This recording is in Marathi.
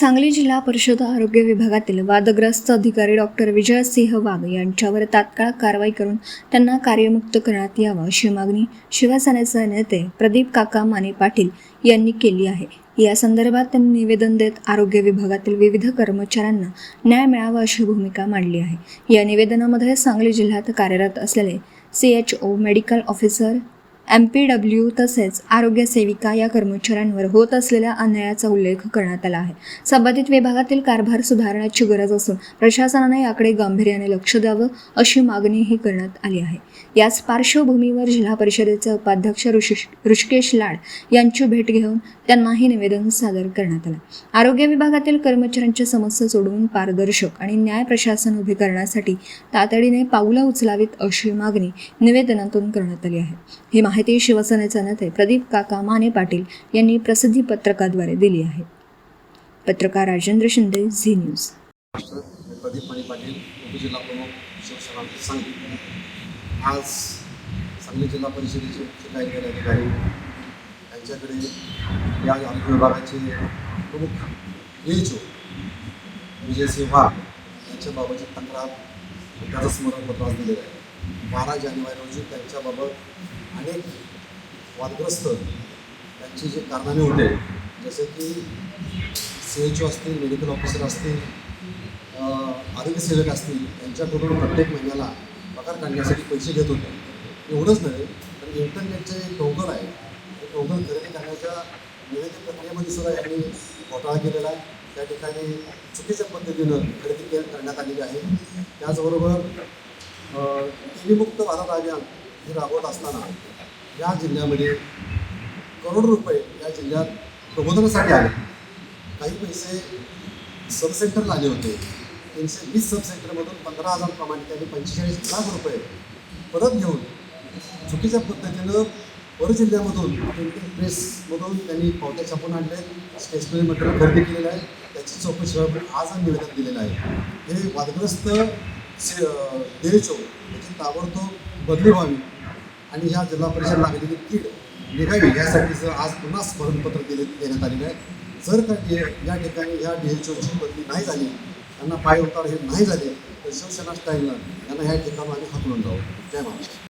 सांगली जिल्हा परिषद आरोग्य विभागातील वादग्रस्त अधिकारी डॉक्टर विजयसिंह वाघ यांच्यावर तात्काळ कारवाई करून त्यांना कार्यमुक्त करण्यात यावं अशी मागणी शिवसेनेचे नेते प्रदीप काका माने पाटील यांनी केली आहे। या संदर्भात त्यांनी निवेदन देत आरोग्य विभागातील विविध कर्मचाऱ्यांना न्याय मिळावा अशी भूमिका मांडली आहे। या निवेदनामध्ये सांगली जिल्ह्यात कार्यरत असलेले CHO, मेडिकल ऑफिसर, MPW तसेच आरोग्य सेविका या कर्मचाऱ्यांवर होत असलेल्या अन्यायाचा उल्लेख करण्यात आला आहे। संबंधित विभागातील कारभार सुधारण्याची गरज असून प्रशासनाने याकडे गांभीर्याने लक्ष द्यावं अशी मागणीही करण्यात आली आहे। याच पार्श्वभूमीवर जिल्हा परिषदेचे उपाध्यक्ष ऋषिकेश लाड यांची भेट घेऊन त्यांनाही निवेदन सादर करण्यात आलं। आरोग्य विभागातील कर्मचाऱ्यांच्या समस्या सोडवून पारदर्शक आणि न्याय प्रशासन उभे करण्यासाठी तातडीने पावलं उचलावीत अशी मागणी निवेदनातून करण्यात आली आहे। ही माहिती शिवसेनेचे नेते प्रदीप काका माने पाटील यांनी प्रसिद्धी पत्रकाद्वारे दिली आहे। पत्रकार राजेंद्र शिंदे, झी न्यूज। प्रदीप माने पाटील, उपजिल्हा प्रमुख, शिवसेना सांगली। आज सांगली जिल्हा परिषदेचे मुख्य कार्यकारी अधिकारी यांच्याकडे या आरोग्य विभागाचे प्रमुख CHO विजयसिंह वाघ यांच्याबाबतची तक्रार त्याचं स्मरणपत्र आज दिलेलं आहे। 12 जानेवारी रोजी त्यांच्याबाबत अनेक वादग्रस्त त्यांची जे कारनामे होते, जसे की CHO असतील, मेडिकल ऑफिसर असतील, आरोग्य सेवक असतील, यांच्याकडून प्रत्येक महिन्याला पगार काढण्यासाठी पैसे घेत होते। एवढंच नाही तर इंटरनेटचे टोकन आहे, ते टोकन खरेदी करण्याच्या निवेदन प्रक्रियेमध्ये सुद्धा यांनी घोटाळा केलेला आहे। त्या ठिकाणी चुकीच्या पद्धतीनं खरेदी करण्यात आलेली आहे। त्याचबरोबर TB मुक्त भारत अभियान हे राबवत असताना या जिल्ह्यामध्ये करोड रुपये या जिल्ह्यात प्रबोधनासाठी आले। काही पैसे सब सेंटरला आले होते। 320 सब सेंटरमधून 15,000 प्रमाणे त्यांनी 45 लाख रुपये परत घेऊन चुकीच्या पद्धतीनं पर जिल्ह्यामधून प्रिंटिंग प्रेसमधून त्यांनी पावत्या छापून आणले, स्टेशनरी मटेरियल खरेदी केलेलं आहे। त्याची चौकशी आज निवेदन दिलेलं आहे। हे वादग्रस्त CHO याची ताबडतोब बदली व्हावी आणि ह्या जिल्हा परिषद लागलेली कीड निघावी यासाठीचं आज पुन्हा स्मरणपत्र देण्यात आलेलं आहे। जर का या ठिकाणी ह्या DHOची बदली नाही झाली, त्यांना पाय उतार हे नाही झाले, तर शिवसेना स्टाईलनं यांना ह्या ठिकाणी आम्ही हाकलून जाऊ। जय महाराष्ट्र।